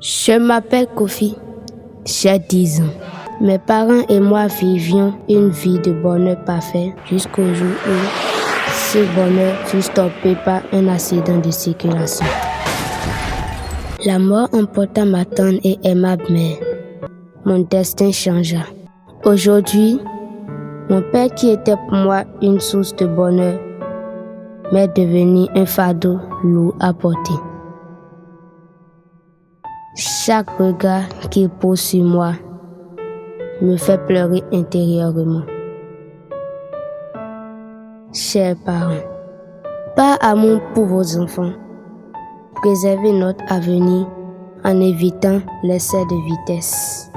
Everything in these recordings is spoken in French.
Je m'appelle Kofi, j'ai 10 ans. Mes parents et moi vivions une vie de bonheur parfait jusqu'au jour où ce bonheur fut stoppé par un accident de circulation. La mort emporta ma tendre et aimable mère. Mon destin changea. Aujourd'hui, mon père qui était pour moi une source de bonheur m'est devenu un fardeau lourd à porter. Chaque regard qu'il pose sur moi me fait pleurer intérieurement. Chers parents, par amour pour vos enfants, préservez notre avenir en évitant l'excès de vitesse.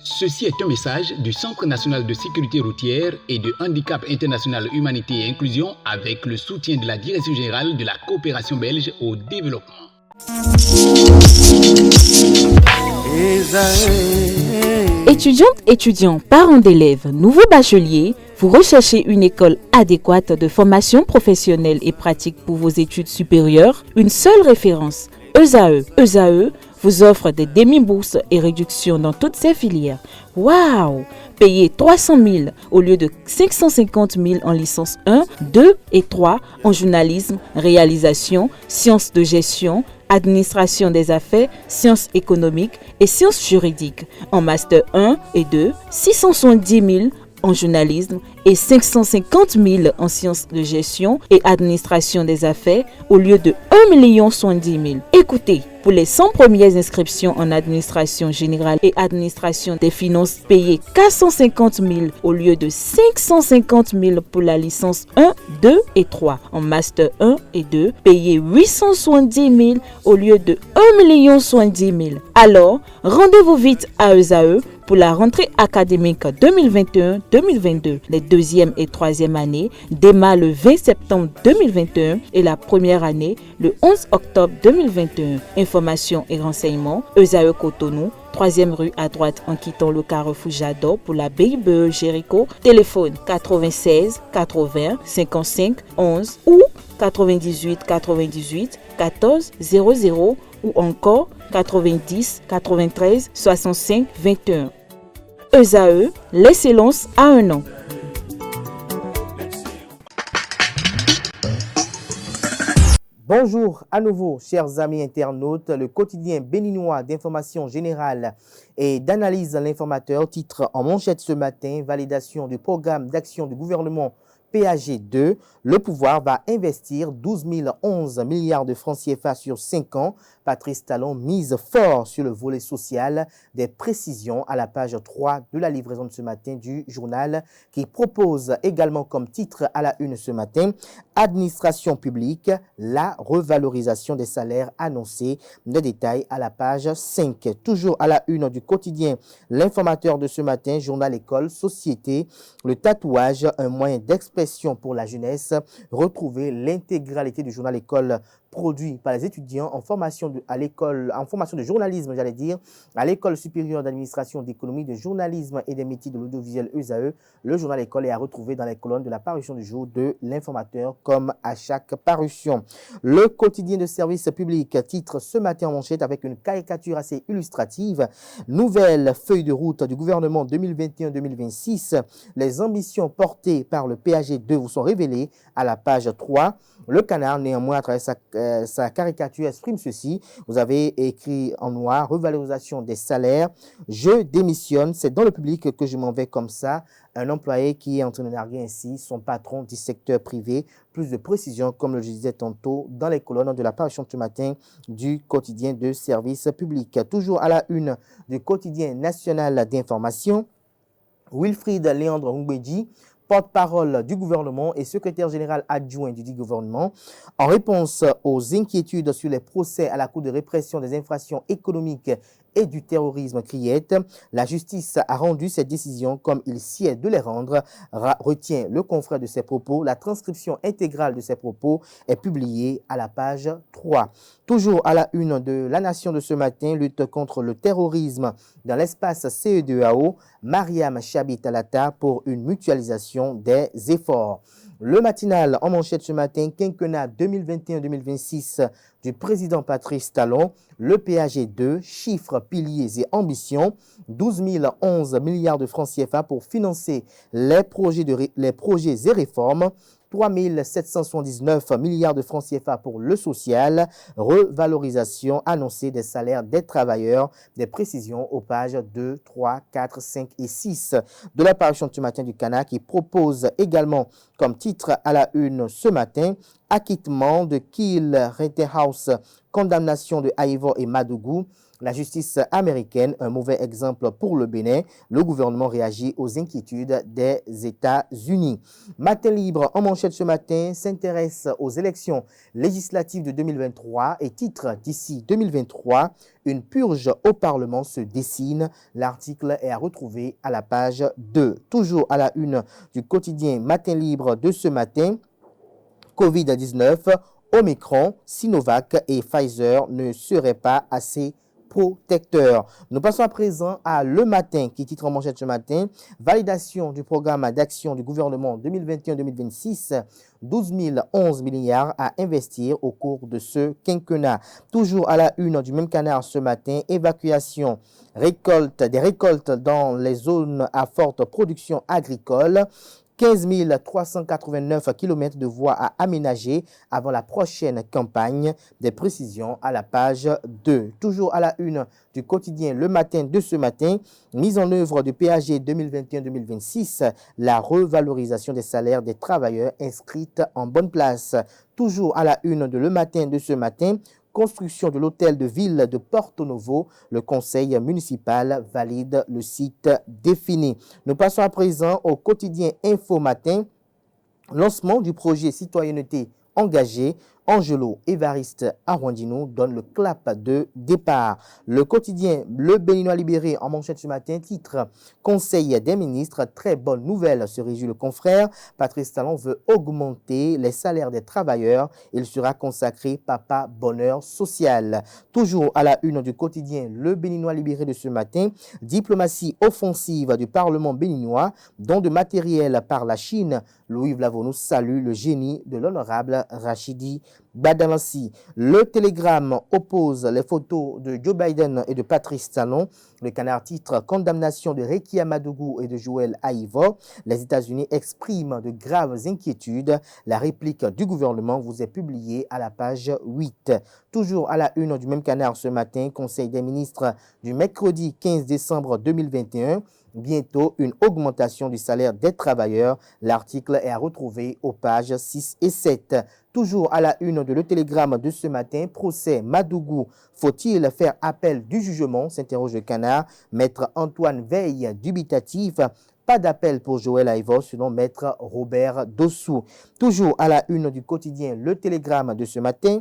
Ceci est un message du Centre national de sécurité routière et de handicap international humanité et inclusion avec le soutien de la Direction générale de la coopération belge au développement. Étudiants, parents d'élèves, nouveaux bacheliers, vous recherchez une école adéquate de formation professionnelle et pratique pour vos études supérieures? Une seule référence, ESAE. ESAE vous offre des demi-bourses et réductions dans toutes ces filières. Waouh! Payez 300 000 au lieu de 550 000 en licence 1, 2 et 3 en journalisme, réalisation, sciences de gestion, administration des affaires, sciences économiques et sciences juridiques. En master 1 et 2, 670 000 en journalisme et 550 000 en sciences de gestion et administration des affaires au lieu de 1 070 000. Écoutez, pour les 100 premières inscriptions en administration générale et administration des finances, payez 450 000 au lieu de 550 000 pour la licence 1, 2 et 3. En master 1 et 2, payez 870 000 au lieu de 1 070 000. Alors, rendez-vous vite à ESAE pour la rentrée académique 2021-2022. Les deuxième et troisième années démarrent le 20 septembre 2021 et la première année le 11 octobre 2021. Informations et renseignements, ESAE Cotonou, 3e rue à droite en quittant le carrefour Jadot pour la BIBE Jéricho. Téléphone 96 80 55 11 ou 98 98 14 00 ou encore 90 93 65 21. ESAE, l'excellence à un an. Bonjour à nouveau, chers amis internautes. Le quotidien béninois d'information générale et d'analyse à l'informateur titre en manchette ce matin: validation du programme d'action du gouvernement PAG2, le pouvoir va investir 12 011 milliards de francs CFA sur 5 ans. Patrice Talon mise fort sur le volet social. Des précisions à la page 3 de la livraison de ce matin du journal qui propose également comme titre à la une ce matin: administration publique, la revalorisation des salaires annoncés. Des détails à la page 5. Toujours à la une du quotidien l'informateur de ce matin, journal école, société, le tatouage, un moyen d'expression pour la jeunesse. Retrouvez l'intégralité du journal école produit par les étudiants en formation de journalisme, à l'école supérieure d'administration, d'économie, de journalisme et des métiers de l'audiovisuel ESAE. Le journal école est à retrouver dans les colonnes de la parution du jour de l'informateur comme à chaque parution. Le quotidien de service public titre ce matin en manchette avec une caricature assez illustrative: nouvelle feuille de route du gouvernement 2021-2026. Les ambitions portées par le PAG2 vous sont révélées à la page 3. Le Canard, néanmoins, à travers sa caricature, exprime ceci. Vous avez écrit en noir: revalorisation des salaires. Je démissionne. C'est dans le public que je m'en vais comme ça. Un employé qui est en train de narguer ainsi son patron du secteur privé. Plus de précision, comme je disais tantôt, dans les colonnes de la parution de ce matin du quotidien de service public. Toujours à la une du quotidien national d'information, Wilfried Léandre Ngbeji, porte-parole du gouvernement et secrétaire général adjoint du dit gouvernement, en réponse aux inquiétudes sur les procès à la Cour de répression des infractions économiques et du terrorisme CRIET. La justice a rendu cette décision comme il sied de les rendre, retient le confrère de ses propos. La transcription intégrale de ses propos est publiée à la page 3. Toujours à la une de La Nation de ce matin, lutte contre le terrorisme dans l'espace CE2AO, Mariam Chabi Talata pour une mutualisation revalorisation des efforts. Le matinal en manchette ce matin, quinquennat 2021-2026 du président Patrice Talon, le PAG2, chiffres, piliers et ambitions, 12 011 milliards de francs CFA pour financer les projets et réformes, 3 779 milliards de francs CFA pour le social, revalorisation annoncée des salaires des travailleurs, des précisions aux pages 2, 3, 4, 5 et 6 de la parution du matin du Canard qui propose également comme titre à la une ce matin, acquittement de Kiel Rittenhouse, condamnation de Ivor et Madougou. La justice américaine, un mauvais exemple pour le Bénin. Le gouvernement réagit aux inquiétudes des États-Unis. Matin libre en manchette ce matin s'intéresse aux élections législatives de 2023 et titre d'ici 2023, une purge au Parlement se dessine. L'article est à retrouver à la page 2. Toujours à la une du quotidien Matin libre de ce matin, Covid-19, Omicron, Sinovac et Pfizer ne seraient pas assez protecteurs. Nous passons à présent à Le Matin qui titre en manchette ce matin, validation du programme d'action du gouvernement 2021-2026, 12 011 milliards à investir au cours de ce quinquennat. Toujours à la une du même Canard ce matin, évacuation des récoltes dans les zones à forte production agricole. 15 389 km de voies à aménager avant la prochaine campagne. Des précisions à la page 2. Toujours à la une du quotidien Le Matin de ce matin, mise en œuvre du PAG 2021-2026, la revalorisation des salaires des travailleurs inscrites en bonne place. Toujours à la une de Le Matin de ce matin, construction de l'hôtel de ville de Porto Novo, le conseil municipal valide le site défini. Nous passons à présent au quotidien Info Matin, lancement du projet citoyenneté engagée. Angelo Évariste Arwandino donne le clap de départ. Le quotidien Le Béninois libéré en manchette ce matin, titre Conseil des ministres, très bonne nouvelle, se réjouit le confrère. Patrice Talon veut augmenter les salaires des travailleurs. Il sera consacré Papa Bonheur Social. Toujours à la une du quotidien Le Béninois libéré de ce matin, diplomatie offensive du Parlement béninois, don de matériel par la Chine. Louis Vlavonou salue le génie de l'honorable Rachidi Badamassi. Le Télégramme oppose les photos de Joe Biden et de Patrice Talon. Le Canard titre condamnation de Rekia Madougou et de Joël Aïvo. Les États-Unis expriment de graves inquiétudes. La réplique du gouvernement vous est publiée à la page 8. Toujours à la une du même Canard ce matin, Conseil des ministres du mercredi 15 décembre 2021. Bientôt une augmentation du salaire des travailleurs. L'article est à retrouver aux pages 6 et 7. Toujours à la une de Le Télégramme de ce matin, procès Madougou. Faut-il faire appel du jugement, s'interroge le Canard. Maître Antoine Veille, dubitatif. Pas d'appel pour Joël Aïvo, selon Maître Robert Dossou. Toujours à la une du quotidien Le Télégramme de ce matin,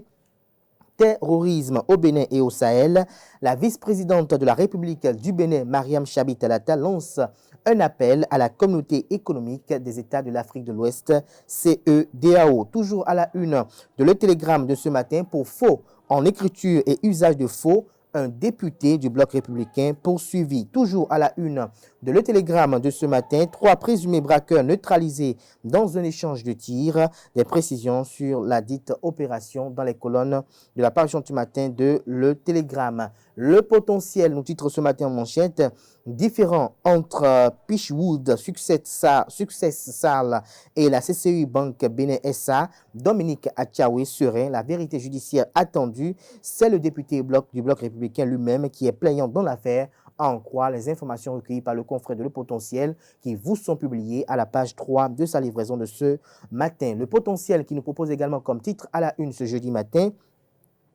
terrorisme au Bénin et au Sahel, la vice-présidente de la République du Bénin, Mariam Chabi Talata, lance un appel à la communauté économique des États de l'Afrique de l'Ouest, CEDEAO. Toujours à la une de Le Télégramme de ce matin, pour faux en écriture et usage de faux, un député du bloc républicain poursuivi. Toujours à la une de Le Télégramme de ce matin, 3 présumés braqueurs neutralisés dans un échange de tirs. Des précisions sur la dite opération dans les colonnes de la parution du matin de Le Télégramme. Le potentiel, nous titre ce matin en manchette, différent entre Pitchwood, Success Sal et la CCU Banque Bénin SA, Dominique Achaoué serait la vérité judiciaire attendue. C'est le député du bloc républicain lui-même qui est plaignant dans l'affaire, à en croire les informations recueillies par le confrère de Le Potentiel qui vous sont publiées à la page 3 de sa livraison de ce matin. Le Potentiel qui nous propose également comme titre à la une ce jeudi matin,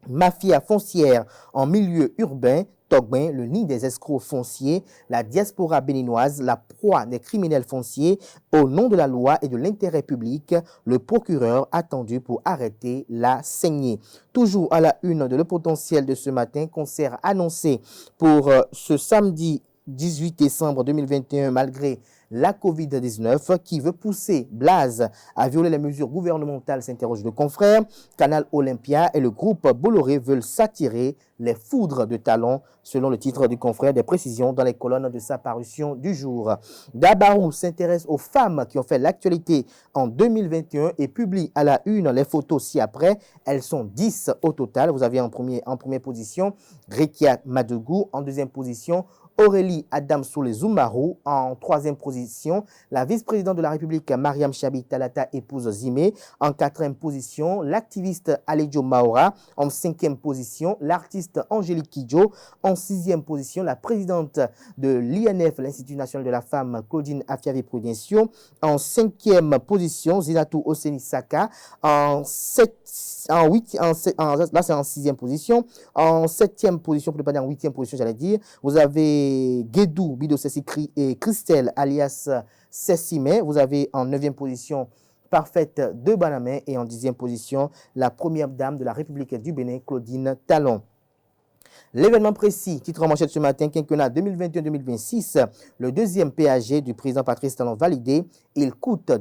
mafia foncière en milieu urbain, Togbin, le nid des escrocs fonciers, la diaspora béninoise, la proie des criminels fonciers, au nom de la loi et de l'intérêt public, le procureur attendu pour arrêter la saignée. Toujours à la une de Le Potentiel de ce matin, concert annoncé pour ce samedi 18 décembre 2021, malgré la Covid-19 qui veut pousser Blaze à violer les mesures gouvernementales, s'interroge le confrère. Canal Olympia et le groupe Bolloré veulent s'attirer les foudres de talons, selon le titre du confrère. Des précisions dans les colonnes de sa parution du jour. Dabarou s'intéresse aux femmes qui ont fait l'actualité en 2021 et publie à la une les photos ci-après. Elles sont 10 au total. Vous avez en première position Rekia Madougou, en deuxième position Aurélie Adam Soule Zoumarou, en troisième position la vice-présidente de la République Mariam Chabi Talata, épouse Zimé, en quatrième position l'activiste Aledjo Maora, en cinquième position l'artiste Angélique Kidjo, en sixième position la présidente de l'INF, l'Institut national de la femme, Claudine Afiavi Prudencio, en cinquième position Zinatou Oseni Saka, là c'est en sixième position, en septième position, pour ne pas dire en huitième position, j'allais dire, vous avez Guédou Bido Sessi et Christelle alias Sessimé. Vous avez en 9e position Parfaite de Banamé et en 10e position la première dame de la République du Bénin, Claudine Talon. L'événement précis, titre en manchette ce matin, quinquennat 2021-2026, le deuxième PAG du président Patrice Talon validé. Il coûte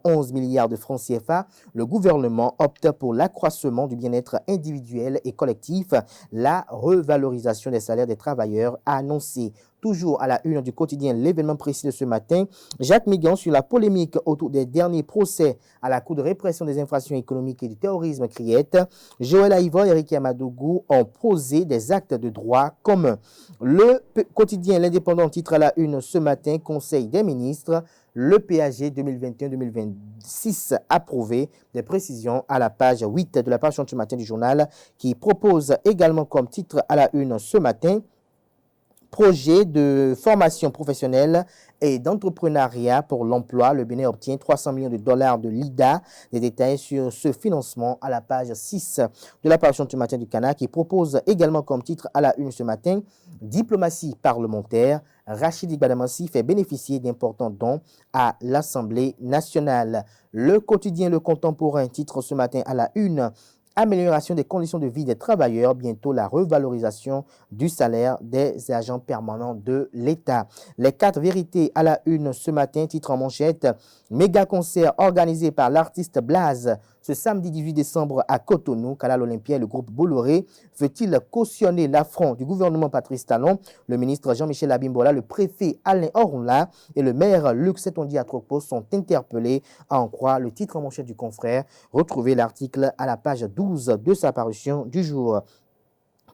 11 milliards de francs CFA. Le gouvernement opte pour l'accroissement du bien-être individuel et collectif. La revalorisation des salaires des travailleurs a annoncé. Toujours à la une du quotidien, l'événement précis de ce matin, Jacques Mégan sur la polémique autour des derniers procès à la Cour de répression des infractions économiques et du terrorisme Criette. Joël Aïvo et Ricky Amadougou ont posé des actes de droit commun. Le quotidien L'Indépendant titre à la une ce matin, Conseil des ministres, le PAG 2021-2026 approuvé. Des précisions à la page 8 de la page ce matin du journal qui propose également comme titre à la une ce matin, projet de formation professionnelle et d'entrepreneuriat pour l'emploi. Le Bénin obtient 300 millions de dollars de l'IDA. Des détails sur ce financement à la page 6 de la parution du matin du Cana qui propose également comme titre à la une ce matin, diplomatie parlementaire. Rachidi Badamassi fait bénéficier d'importants dons à l'Assemblée nationale. Le quotidien Le Contemporain titre ce matin à la une, amélioration des conditions de vie des travailleurs, bientôt la revalorisation du salaire des agents permanents de l'État. Les 4 vérités à la une ce matin, titre en manchette, méga concert organisé par l'artiste Blaze ce samedi 18 décembre à Cotonou. Canal Olympia et le groupe Bolloré veut-il cautionner l'affront du gouvernement Patrice Talon? Le ministre Jean-Michel Abimbola, le préfet Alain Orunla et le maire Luc Setondi Atropos sont interpellés, à en croire le titre en manchette du confrère. Retrouvez l'article à la page 12 de sa parution du jour.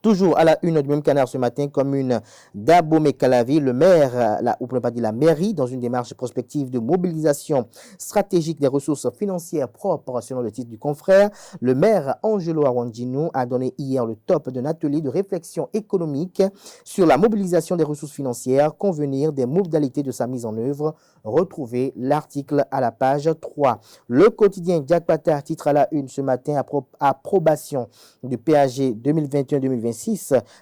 Toujours à la une du même canard ce matin, commune d'Abomey-Calavi, le maire, ou pour ne pas dire la mairie, dans une démarche prospective de mobilisation stratégique des ressources financières propres, selon le titre du confrère. Le maire Angelo Awandinou a donné hier le top d'un atelier de réflexion économique sur la mobilisation des ressources financières, convenir des modalités de sa mise en œuvre. Retrouvez l'article à la page 3. Le quotidien Jack Patar titre à la une ce matin, approbation du PAG 2021-2026.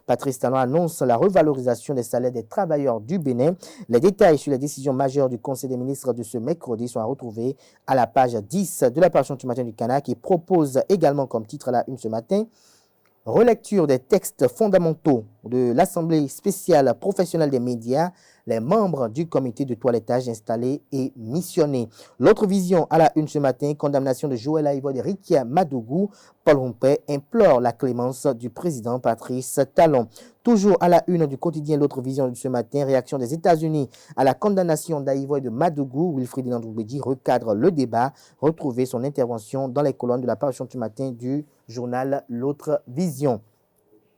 Patrice Talon annonce la revalorisation des salaires des travailleurs du Bénin. Les détails sur les décisions majeures du Conseil des ministres de ce mercredi sont à retrouver à la page 10 de la parution du matin du Cana qui propose également comme titre à la une ce matin, relecture des textes fondamentaux de l'Assemblée spéciale professionnelle des médias, les membres du comité de toilettage installés et missionnés. L'autre vision à la une ce matin, condamnation de Joël Aïvo et Rikia Madougou. Paul Rompé implore la clémence du président Patrice Talon. Toujours à la une du quotidien L'autre vision de ce matin, réaction des États-Unis à la condamnation d'Aïvo et de Madougou. Wilfried Landroubedi recadre le débat. Retrouvez son intervention dans les colonnes de la parution du matin du journal L'autre vision.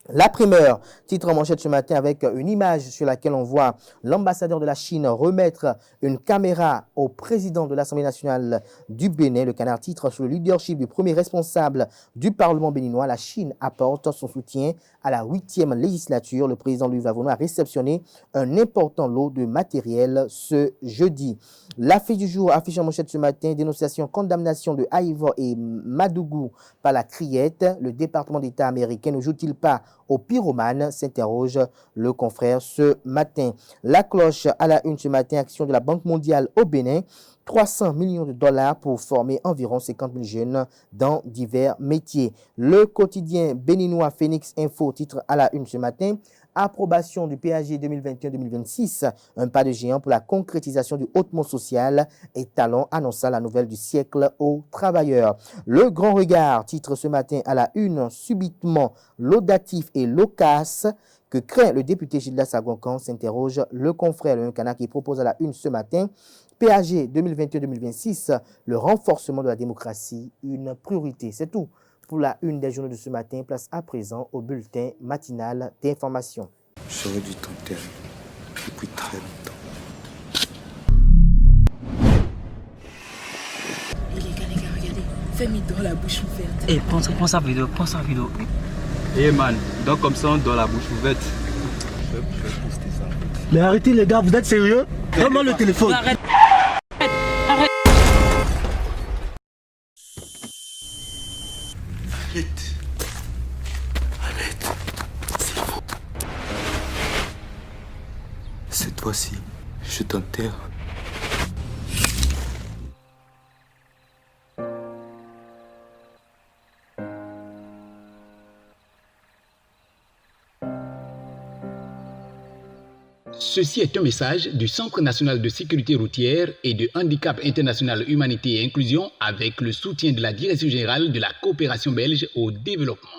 La primeur, titre en manchette ce matin avec une image sur laquelle on voit l'ambassadeur de la Chine remettre une caméra au président de l'Assemblée nationale du Bénin. Le Canard titre sur le leadership du premier responsable du Parlement béninois. La Chine apporte son soutien à la 8e législature. Le président Louis Vavono a réceptionné un important lot de matériel ce jeudi. L'affiche du jour affiche en manchette ce matin, dénonciation, condamnation de Aïvo et Madougou par la Criette. Le département d'État américain ne joue-t-il pas au pyromane, s'interroge le confrère ce matin. La cloche à la une ce matin, action de la Banque mondiale au Bénin. 300 millions de dollars pour former environ 50 000 jeunes dans divers métiers. Le quotidien béninois Phoenix Info titre à la une ce matin, approbation du PAG 2021-2026, un pas de géant pour la concrétisation du hautement social et talent, annonça la nouvelle du siècle aux travailleurs. Le Grand Regard titre ce matin à la une subitement laudatif et loquace que craint le député Gildas Agoncan, s'interroge le confrère Le Nkana qui propose à la une ce matin PAG 2021-2026, le renforcement de la démocratie, une priorité. C'est tout pour la une des journaux de ce matin. Place à présent au bulletin matinal d'information. J'aurais dû t'enterrer depuis très longtemps. Les gars, regardez. Fais-moi dans la bouche ouverte. Eh, prends sa vidéo. Eh man, donc comme ça on doit la bouche ouverte. Je vais poster ça. Mais arrêtez les gars, vous êtes sérieux? Donne-moi le téléphone. Arrête. Arrête, c'est faux. Cette fois-ci, je t'enterre. Ceci est un message du Centre national de sécurité routière et de handicap international humanité et inclusion avec le soutien de la Direction générale de la coopération belge au développement.